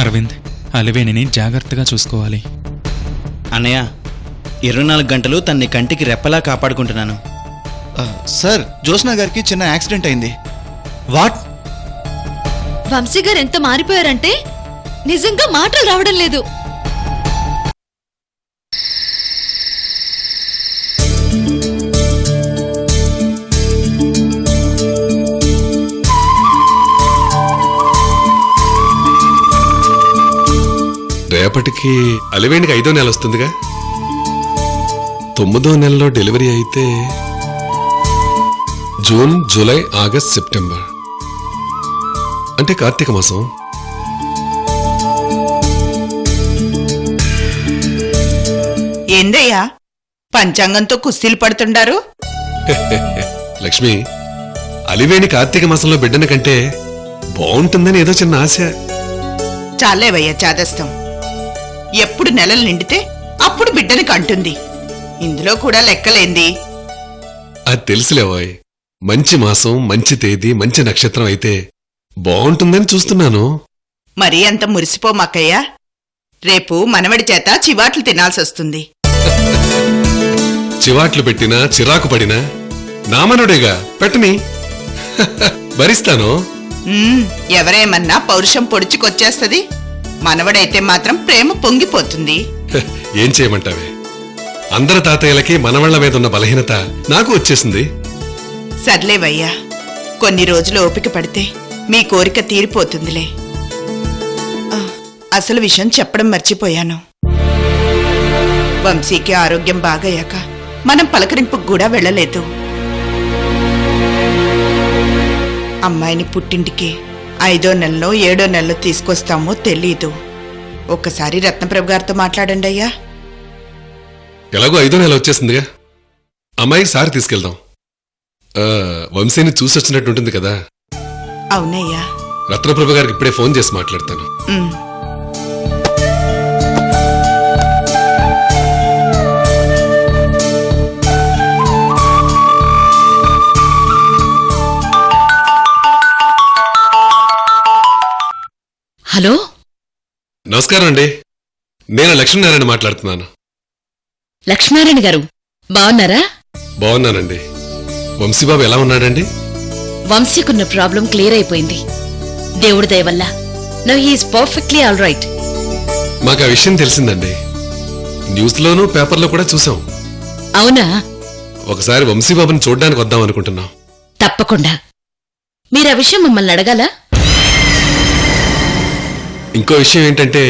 అరవింద్, అలివేణిని జాగ్రత్తగా చూసుకోవాలి. అన్నయ్య, 24 గంటలు తన్ని కంటికి రెప్పలా కాపాడుకుంటున్నాను. సార్, జ్యోత్స్న గారికి చిన్న యాక్సిడెంట్ అయింది. వాట్? వంశీ గారు ఎంత మారిపోయారంటే నిజంగా మాటలు రావడం లేదు. రేపటికి అలివేణికి 5వ నెల వస్తుందిగా. 9వ నెలలో డెలివరీ అయితే జూన్, జూలై, ఆగస్ట్, సెప్టెంబర్ అంటే కార్తీక మాసం. ఏందయ్యా పంచాంగంతో కుస్తీలు పడుతుండారు? లక్ష్మి, అలివేణి కార్తీక మాసంలో బిడ్డన కంటే బాగుంటుందని ఏదో చిన్న ఆశ. చాలేవయ్యా చాదస్తం. ఎప్పుడు నెలలు నిండితే అప్పుడు బిడ్డని కంటుంది. ఇందులో కూడా లెక్కలేంది. అది తెలుసులేవాయ్. మంచి మాసం, మంచి తేదీ, మంచి నక్షత్రం అయితే బాగుంటుందని చూస్తున్నాను. మరీ అంత మురిసిపోమాకయ్యా. రేపు మనవడి చేత చివాట్లు తినాల్సొస్తుంది. చివాట్లు పెట్టినా చిరాకు పడినా నామనుడేగా, పెట్టని. భరిస్తాను. ఎవరేమన్నా పౌరుషం పొడుచుకొచ్చేస్తది. మనవడైతే మాత్రం ప్రేమ పొంగిపోతుంది. ఏం చేయమంటావే, అందరి తాతయ్యలకి మనవళ్ల మీద ఉన్న బలహీనత నాకు వచ్చేసింది. సర్లేవయ్యా, కొన్ని రోజులు ఓపిక పడితే మీ కోరిక తీరిపోతుందిలే. అసలు విషయం చెప్పడం మర్చిపోయాను. వంశీకి ఆరోగ్యం బాగయ్యాక మనం పలకరింపుకు కూడా వెళ్ళలేదు. అమ్మాయిని పుట్టింటికి 5వ నెలలో 7వ నెలలో తీసుకొస్తామో తెలీదు. ఒక్కసారి రత్నప్రభు గారితో మాట్లాడండి అయ్యా. ఎలాగో 5వ నెల వచ్చేసిందిగా, అమ్మాయికి సారి తీసుకెళ్దాం. వంశీని చూసొచ్చినట్టుంటుంది కదా. అవునయ్యా. రత్నప్రభ గారికి ఇప్పుడే ఫోన్ చేసి మాట్లాడతాను. హలో, నమస్కారం అండి. నేను లక్ష్మీనారాయణ మాట్లాడుతున్నాను. లక్ష్మీనారాయణ గారు బాగున్నారా? బాగున్నానండి. వంశీబాబు ఎలా ఉన్నాడండి? వంశీకున్న ప్రాబ్లం క్లియర్ అయిపోయింది, దేవుడి దయ వల్ల. Now he is perfectly all right. మాకు ఆ విషయం తెలిసిందండి. న్యూస్లోనూ పేపర్లో కూడా చూసాం. అవునా? ఒకసారి వంశీబాబుని చూడ్డానికి వద్దాం అనుకుంటున్నాం. తప్పకుండా. మీరు ఆ విషయం మమ్మల్ని అడగాలా? ఇంకో విషయం ఏంటంటే,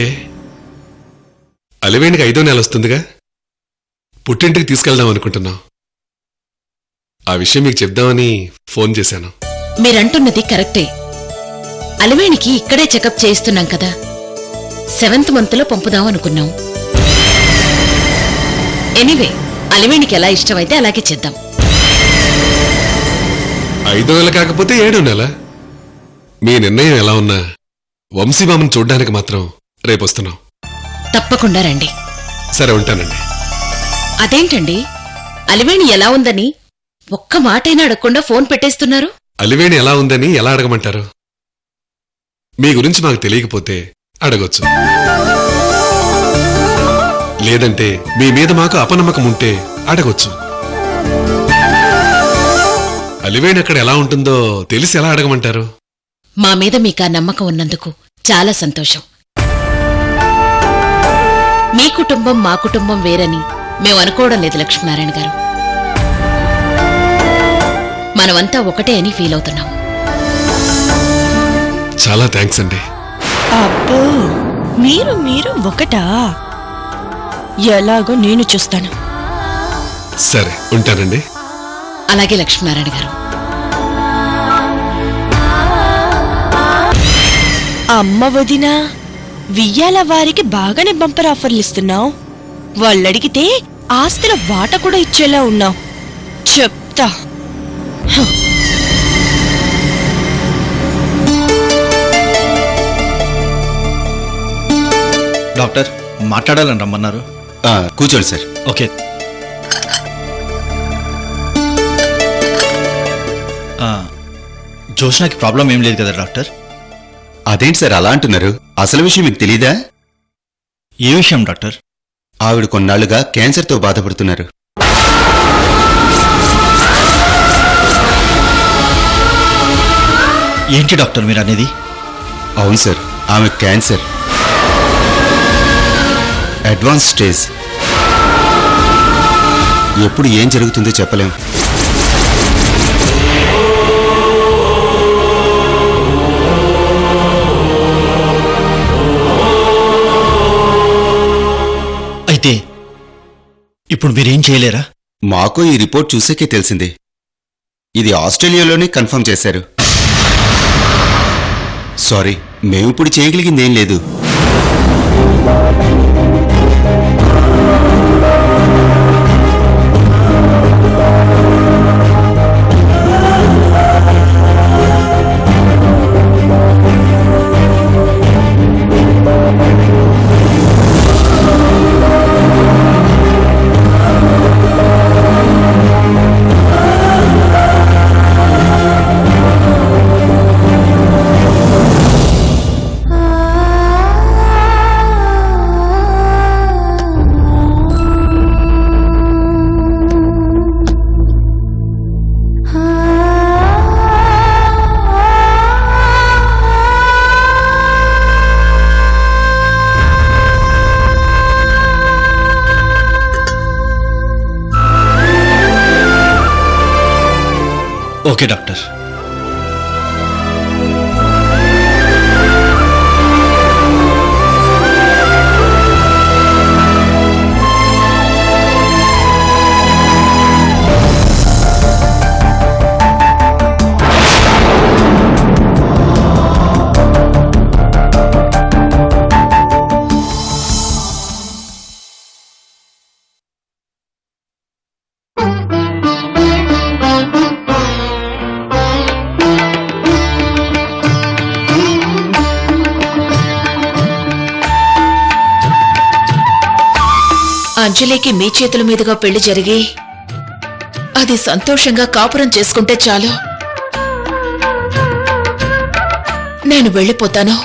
అలివేణికి 5వ నెల వస్తుందిగా, పుట్టింటికి తీసుకెళ్దాం అనుకుంటున్నాం. ఆ విషయం మీకు చెప్దామని ఫోన్ చేశాను. మీరంటున్నది కరెక్టే. అలివేణికి ఇక్కడే చెకప్ చేయిస్తున్నాం కదా. 7th మంత్లో పంపుదాం అనుకున్నాం. ఎనీవే, అలివేణికి ఎలా ఇష్టమైతే అలాగే చేద్దాం. 5వ నెల కాకపోతే 7వ నెల. మీ నిర్ణయం ఎలా ఉన్నా వంశీబాబుని చూడ్డానికి మాత్రం రేపొస్తున్నాం. తప్పకుండా రండి. సరే, ఉంటానండి. అదేంటండి, అలివేణి ఎలా ఉందని ఒక్క మాటైనా అడగకుండా ఫోన్ పెట్టేస్తున్నారు? అలివేణి ఎలా ఉందని ఎలా అడగమంటారు? మీ గురించి మాకు తెలియకపోతే అడగొచ్చు. లేదంటే మీ మీద మాకు అపనమ్మకం ఉంటే అడగొచ్చు. అలివేణి అక్కడ ఎలా ఉంటుందో తెలిసి ఎలా అడగమంటారు? మా మీద మీకా నమ్మకం ఉన్నందుకు చాలా సంతోషం. మీ కుటుంబం మా కుటుంబం వేరని మేము అనుకోవడం లేదు లక్ష్మీనారాయణ గారు. మనమంతా ఒకటే అని ఫీల్ అవుతున్నాం. చాలా థ్యాంక్స్ అండి. అబ్బో, మీరు ఒకటా? ఎలాగో నేను చూస్తాను. సరే, ఉంటానండి. అలాగే లక్ష్మీనారాయణ గారు. అమ్మ వదినా, వియ్యాల వారికి బాగానే బంపర్ ఆఫర్లు ఇస్తున్నావు. వాళ్ళడిగితే ఆస్తుల వాట కూడా ఇచ్చేలా ఉన్నావు. చెప్తా. డాక్టర్, మాట్లాడాలని రమ్మన్నారు. కూర్చోండి సార్. ఓకే. జ్యోత్స్నకి ప్రాబ్లం ఏం లేదు కదా డాక్టర్? అదేంటి సార్ అలా అంటున్నారు? అసలు విషయం మీకు తెలీదా? ఏ విషయం డాక్టర్? ఆవిడ కొన్నాళ్లుగా క్యాన్సర్తో బాధపడుతున్నారు. ఏంటి డాక్టర్ మీరు అనేది? అవును సార్, ఆమె క్యాన్సర్ అడ్వాన్స్ స్టేజ్. ఎప్పుడు ఏం జరుగుతుందో చెప్పలేం. అయితే ఇప్పుడు మీరేం చేయలేరా? మాకు ఈ రిపోర్ట్ చూసాకే తెలిసింది. ఇది ఆస్ట్రేలియాలోనే కన్ఫర్మ్ చేశారు. సారీ, మేమిప్పుడు చేయగలిగిందేం లేదు. Okay doctor. అంజలికి మీ చేతుల మీదుగా పెళ్లి జరిగి అది సంతోషంగా కాపురం చేసుకుంటే చాలు. నేను వెళ్ళిపోతాను.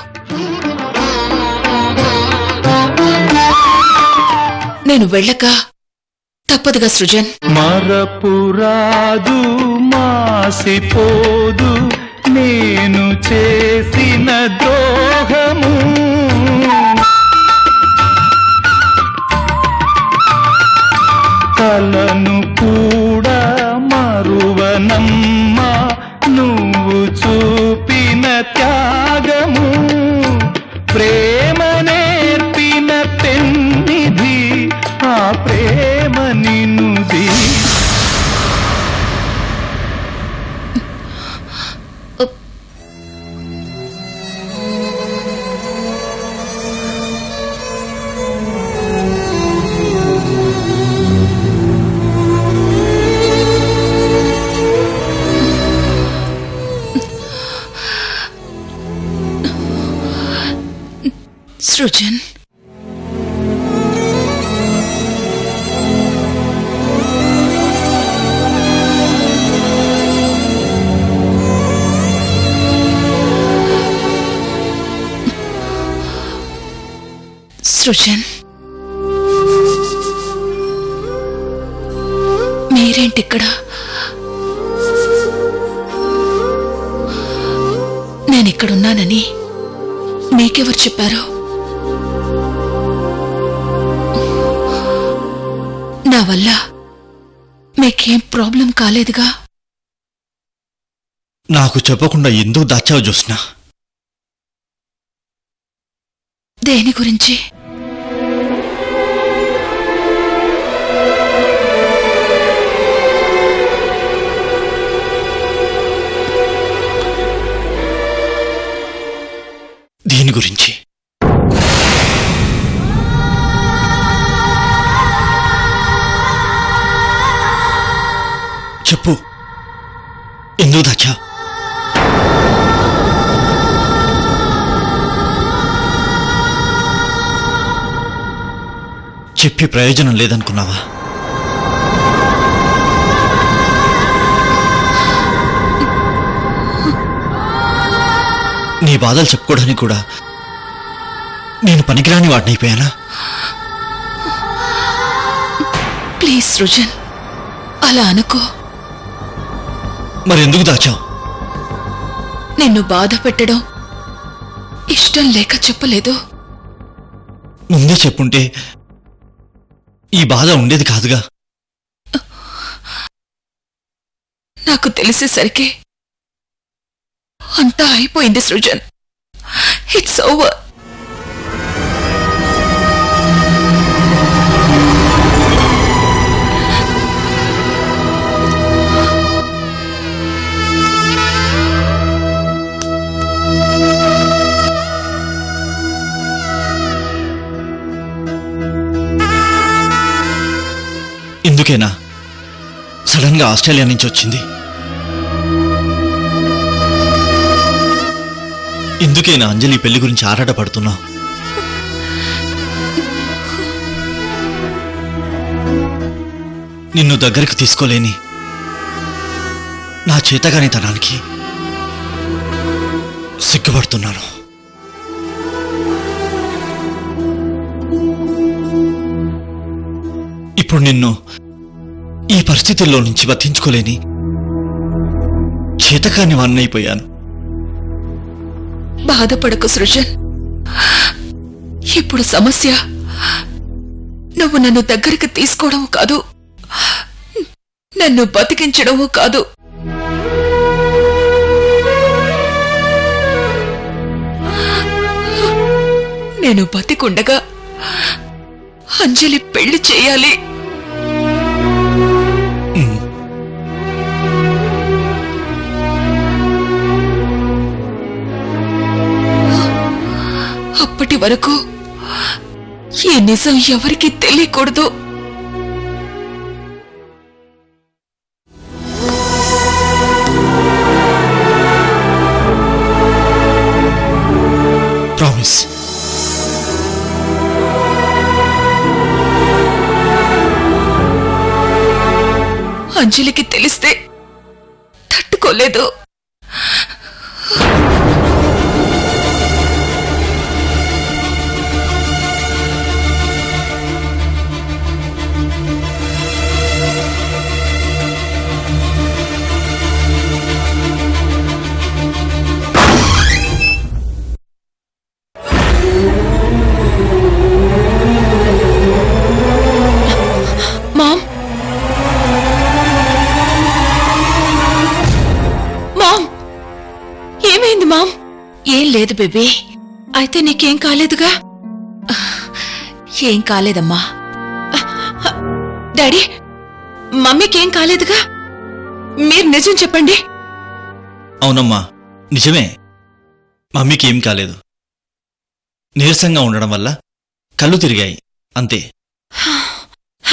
నేను వెళ్ళక తప్పదుగా సృజన్. మరపురాదు మాసిపోదు నేను చేసిన ద్రోహము, కలను కూడా మరువనమ్మా నువ్వు చూపిన త్యాగము, ప్రేమ నేర్పిన పెన్నిధి ఆ ప్రేమ నిన్నుది. సృజన్, సృజన్, మీరేంటిక్కడ? నేనిక్కడున్నానని మీకెవరు చెప్పారు? నా వల్ల మీకేం ప్రాబ్లం కాలేదుగా? నాకు చెప్పకుండా ఎందుకు దాచావు జ్యోత్స్న? దేని గురించి? దీని గురించి. చెప్పు, ఎందుకు దాచా? చెప్పి ప్రయోజనం లేదనుకున్నావా? నీ బాధలు చెప్పుకోవడానికి కూడా నేను పనికిరాని వాడినైపోయానా? ప్లీజ్ సృజన్, అలా అనుకో. మరెందుకు దాచావు? నిన్ను బాధ పెట్టడం ఇష్టం లేక చెప్పలేదు. ముందే చెప్పుంటే ఈ బాధ ఉండేది కాదుగా. నాకు తెలిసేసరికి అంతా అయిపోయింది సృజన్. It's over. ఇందుకేనా సడన్ గా ఆస్ట్రేలియా నుంచి వచ్చింది? ఇందుకేనా అంజలి పెళ్లి గురించి ఆరాటపడుతున్నా? నిన్ను దగ్గరకు తీసుకోలేని నా చేతగాని తనానికి సిగ్గుపడుతున్నాను. ఇప్పుడు నిన్ను ఈ పరిస్థితుల్లో నుంచి బతించుకోలేని చేతకాని వాన్నైపోయాను. బాధపడకు సృజన్. ఇప్పుడు సమస్య నువ్వు నన్ను దగ్గరికి తీసుకోవడం కాదు, నన్ను బతికించడము కాదు. నేను బతికుండగా అంజలి పెళ్లి చేయాలి. అప్పటి వరకు ఈ నిజం ఎవరికీ తెలియకూడదు. ప్రామిస్. అంజలికి తెలిస్తే తట్టుకోలేదు. మామ్, మామ్, ఏమైంది మామ్? ఏం లేదు బేబీ. అయితే నీకేం కాలేదుగా? ఏం కాలేదమ్మా. డాడీ, మమ్మీకేం కాలేదుగా? మీరు నిజం చెప్పండి. అవునమ్మా, నిజమే. మమ్మీకి ఏం కాలేదు. నీరసంగా ఉండడం వల్ల కళ్ళు తిరిగాయి, అంతే.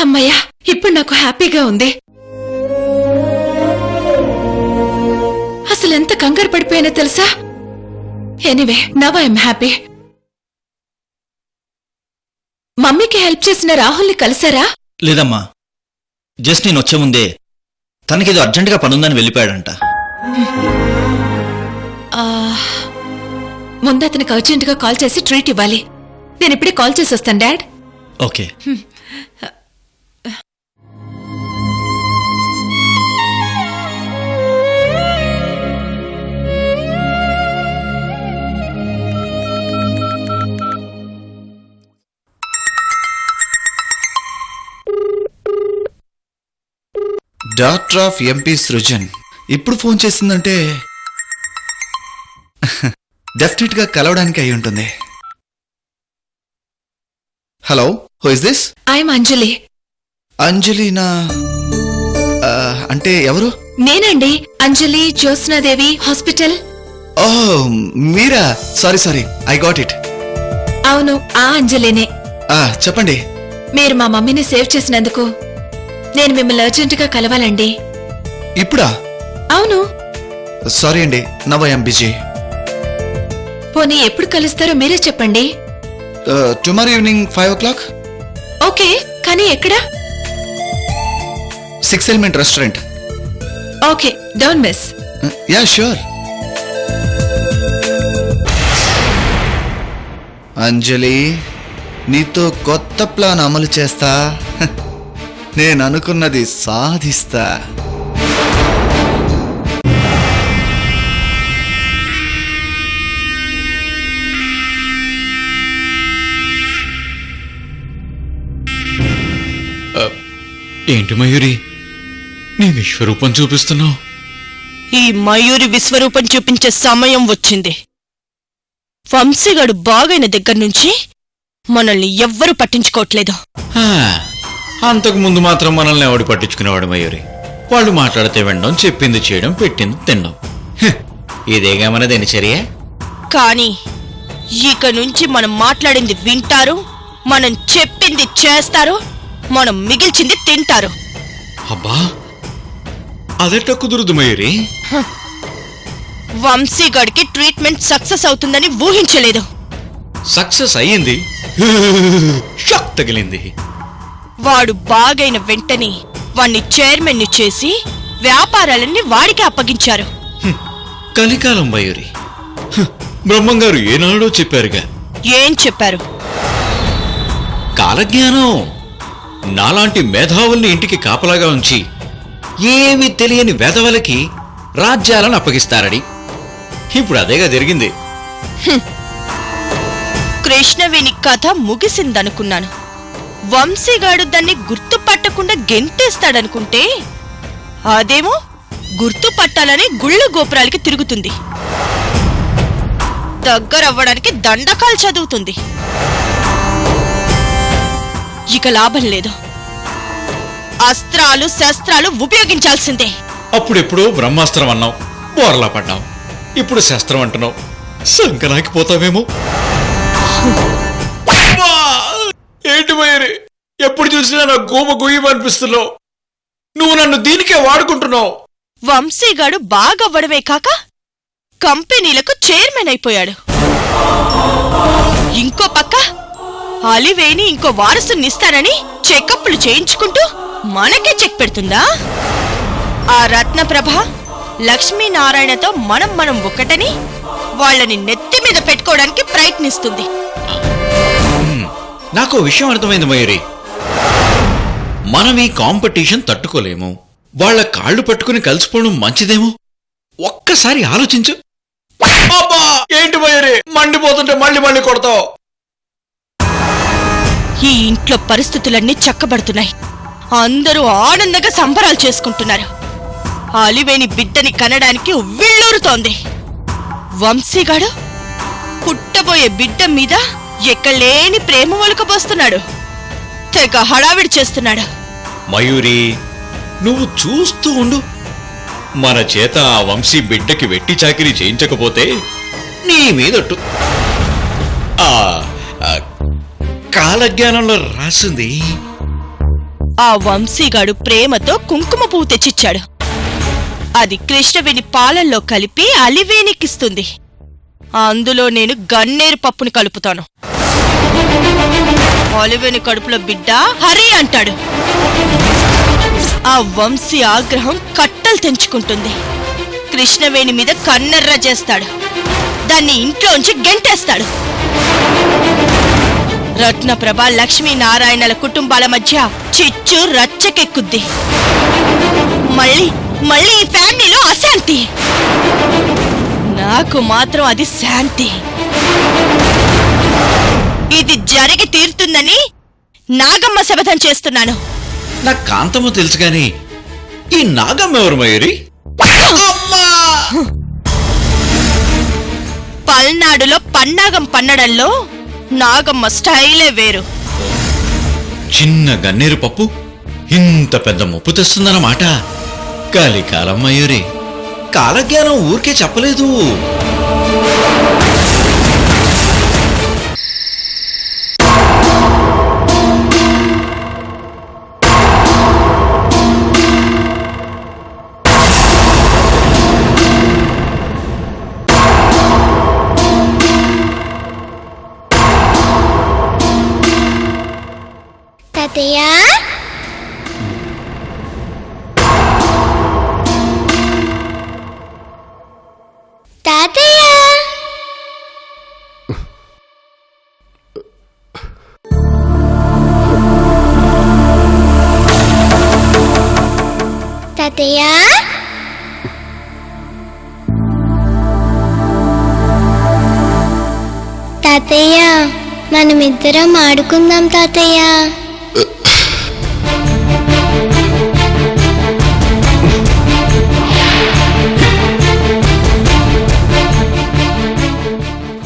అమ్మయ్యా, ఇప్పుడు నాకు హ్యాపీగా ఉంది. అసలెంత కంగారు పడిపోయానో తెలుసా? Anyway, now I'm happy. మమ్మీకి హెల్ప్ చేసిన రాహుల్ని కలిసారా? లేదమ్మా, జస్ట్ నేను వచ్చే ముందే తనకేదో అర్జెంటుగా పనుందని వెళ్ళిపోయాడంట. ముందు అతనికి అర్జెంటుగా కాల్ చేసి ట్రీట్ ఇవ్వాలి. నేను ఇప్పుడే కాల్ చేసి వస్తాను dad. Okay. Doctor of MP Srujan ఇప్పుడు ఫోన్ చేసిందంటే డెఫినెట్ గా కలవడానికి అయి ఉంటుంది. Hello, who is this? I'm Anjali. అంజలినా? అంటే ఎవరు? నేనండి, అంజలి జ్యోత్స్నాదేవి హాస్పిటల్. ఓ మీరా? Sorry, I got it. అవును, ఆ అంజలినే. చెప్పండి. మీరు మా మమ్మీని సేవ్ చేసినందుకు నేను మిమ్మల్ని అర్జెంటుగా కలవాలండి. ఇప్పుడా? అవును. సారీ అండి, నవ్ ఐ యామ్ బిజీ. పోనీ ఎప్పుడు కలుస్తారో మీరే చెప్పండి. Tomorrow evening 5 o'clock. ఓకే, కానీ ఎక్కడ? 6 Element restaurant. Okay, don't miss. Yeah, sure. Anjali, నీతో కొత్త ప్లాన్ అమలు చేస్తా. నేను అనుకున్నది సాధిస్తా. ఏంటి మయూరి, నీ విశ్వరూపం చూపిస్తున్నావు? ఈ మయూరి విశ్వరూపం చూపించే సమయం వచ్చింది. వంశీగాడు బాగైన దగ్గర నుంచి మనల్ని ఎవ్వరూ పట్టించుకోవట్లేదు. అంతకు ముందు మాత్రం మనల్ని ఎవడు పట్టించుకునేవాడు మయూరి? వాళ్ళు మాట్లాడితే వినడం, చెప్పింది చేయడం, పెట్టింది తినడం. ఇదేగా మన దినచర్య. కానీ ఇక నుంచి మనం మాట్లాడింది వింటారు, మనం చెప్పింది చేస్తారు, మనం మిగిల్చింది తింటారు. అబ్బా, అదెట్ట కుదురుదు మయూరి? వంశీగాడికి ట్రీట్మెంట్ సక్సెస్ అవుతుందని ఊహించలేదు. సక్సెస్ అయ్యింది. షాక్ తగిలింది. వాడు బాగైన వెంటనే వాణ్ణి చైర్మన్ని చేసి వ్యాపారాలన్నీ వాడికి అప్పగించారు. కలికాలం మయూరి. బ్రహ్మంగారు ఏనాడో చెప్పారుగా. ఏం చెప్పారు? కాలజ్ఞానం. నాలాంటి మేధావుల్ని ఇంటికి కాపలాగా ఉంచి ఏమీ తెలియని వెధవలకి రాజ్యాలను అప్పగిస్తారని. ఇప్పుడు అదేగా జరిగింది. కృష్ణవేణి కథ ముగిసిందనుకున్నాను. వంశీగాడు దాన్ని గుర్తుపట్టకుండా గెంటేస్తాడనుకుంటే అదేమో గుర్తుపట్టాలని గుళ్ళ గోపురాలకి తిరుగుతుంది. దగ్గరవ్వడానికి దండకాలు చదువుతుంది. ఇక లాభం లేదు. అస్త్రాలు శస్త్రాలు ఉపయోగించాల్సిందే. అప్పుడెప్పుడో బ్రహ్మాస్త్రం అన్నావు, బోర్లా పడ్డావు. ఇప్పుడు శస్త్రం అంటున్నావు, సంకనాకి పోతావేమో. ఏంటి మయూరి, ఎప్పుడు చూసినా నా గోమ గొయ్యమనిపిస్తున్నావు. నువ్వు నన్ను దీనికే వాడుకుంటున్నావు. వంశీగాడు బాగవ్వడమే కాక కంపెనీలకు చైర్మన్ అయిపోయాడు. ఇంకో పక్క అలివేణి ఇంకో వారసునిస్తానని చెకప్లు చేయించుకుంటూ మనకే చెక్ పెడుతుందా? ఆ రత్నప్రభ లక్ష్మీనారాయణతో మనం ఒకటని వాళ్ళని నెత్తి మీద పెట్టుకోవడానికి ప్రయత్నిస్తుంది. నాకు విషయం అర్థమైంది మయూరి. మనం ఈ కాంపిటీషన్ తట్టుకోలేము. వాళ్ళ కాళ్ళు పట్టుకుని కలిసిపోవడం మంచిదేమో. ఒక్కసారి ఆలోచించు. ఏంటి మయూరి, మండిపోతుంటే మళ్ళీ కొడతావు. ఈ ఇంట్లో పరిస్థితులన్నీ చక్కబడుతున్నాయి. అందరూ ఆనందంగా సంబరాలు చేసుకుంటున్నారు. అలివేణి బిడ్డని కనడానికి ఉవ్విళ్ళూరుతోంది. వంశీగాడు పుట్టబోయే బిడ్డ మీద ఎక్కలేని ప్రేమ ఒలకబోస్తున్నాడు. తెగ హడావిడి చేస్తున్నాడు. మయూరి, నువ్వు చూస్తూ ఉండు. మన చేత ఆ వంశీ బిడ్డకి వెట్టి చాకిరీ చేయించకపోతే నీ మీదట్టు. కాలజ్ఞానంలో రాసింది. ఆ వంశీగాడు ప్రేమతో కుంకుమ పువ్వు తెచ్చిచ్చాడు. అది కృష్ణవేణి పాలల్లో కలిపి అలివేణికిస్తుంది. అందులో నేను గన్నేరు పప్పుని కలుపుతాను. అలివేణి కడుపులో బిడ్డ హరి అంటాడు. ఆ వంశీ ఆగ్రహం కట్టలు తెంచుకుంటుంది. కృష్ణవేణి మీద కన్నెర్ర చేస్తాడు. దాన్ని ఇంట్లోంచి గెంటేస్తాడు. రత్నప్రభ లక్ష్మీనారాయణల కుటుంబాల మధ్య చిచ్చు రచ్చకెక్కుద్ది. మళ్ళీ ఈ ఫ్యామిలీలో అశాంతి. నాకు మాత్రం అది శాంతి. ఇది జరిగి తీరుతుందని నాగమ్మ శపథం చేస్తున్నాను. నా కాంతమ్మ తెలుసు గాని ఈ నాగమ్మ ఎవరు మయూరి? పల్నాడులో పన్నాగం పన్నడంలో నాగమ్మ స్టైలే వేరు. చిన్న గన్నేరు పప్పు ఇంత పెద్ద ముప్పు తెస్తుందన్నమాట. కలికాలం మయూరి. కాలజ్ఞానం ఊరికే చెప్పలేదు. తాతయ్య, తాతయ్య, తాతయ్య తాతయ్య మనమిద్దరం ఆడుకుందాం తాతయ్య.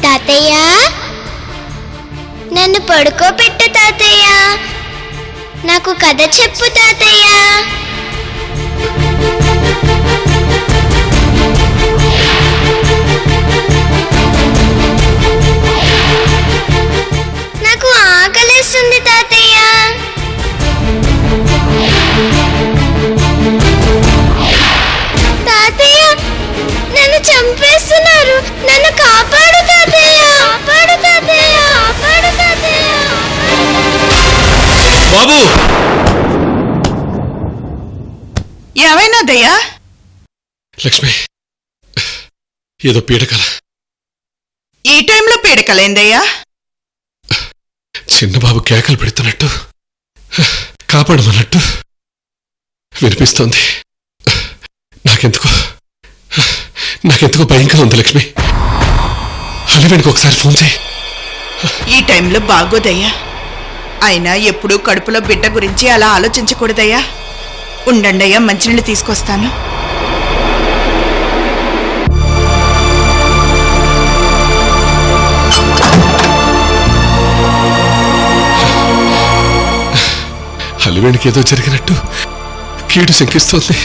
తాతయ్య నన్ను పడుకోబెట్టు తాతయ్య, నాకు కథ చెప్పు తాతయ్య. నాకు ఆకలేస్తుంది తాతయ్య. తాతయ్య నన్ను చంపేస్తున్నారు, నన్ను కాపాడు తాతయ్య, కాపాడు తాతయ్య, కాపాడు తాతయ్య. బాబు ఏమైనాదయ్యా? లక్ష్మి, ఏదో పీడకల. ఈ టైంలో పీడకలేందయ్యా? చిన్నబాబు కేకలు పెడుతున్నట్టు, కాపాడమన్నట్టు వినిపిస్తోంది. నాకెందుకో భయంగా ఉంది లక్ష్మి. అలివేణికి ఒకసారి ఫోన్ చేయి. ఈ టైంలో బాగోదయ్యా. అయినా ఎప్పుడూ కడుపులో బిడ్డ గురించి అలా ఆలోచించకూడదయ్యా. ఉండండయ్యా, మంచినీళ్ళు తీసుకొస్తాను. అలివేణికి ఏదో జరిగినట్టు కీడు శంకిస్తోంది.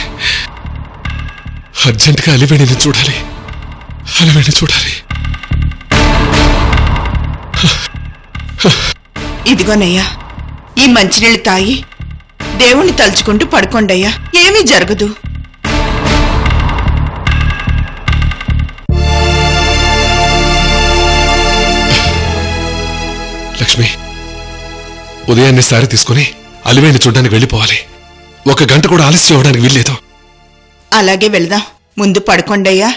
అర్జెంటుగా అలివేణిని చూడాలి, అలివేణి చూడాలి. ఇదిగోనయ్యా, ఈ మంచినీళ్ళు తాగి దేవుణ్ణి తలుచుకుంటూ పడుకోండయ్యా, ఏమీ జరగదు. లక్ష్మి, ఉదయాన్నే సారి తీసుకుని అలివేణి చూడ్డానికి వెళ్ళిపోవాలి. 1 గంట కూడా ఆలస్యం అవడానికి వీల్లేదు. అలాగే వెళదాం. ముందు పడుకోండయ్యా.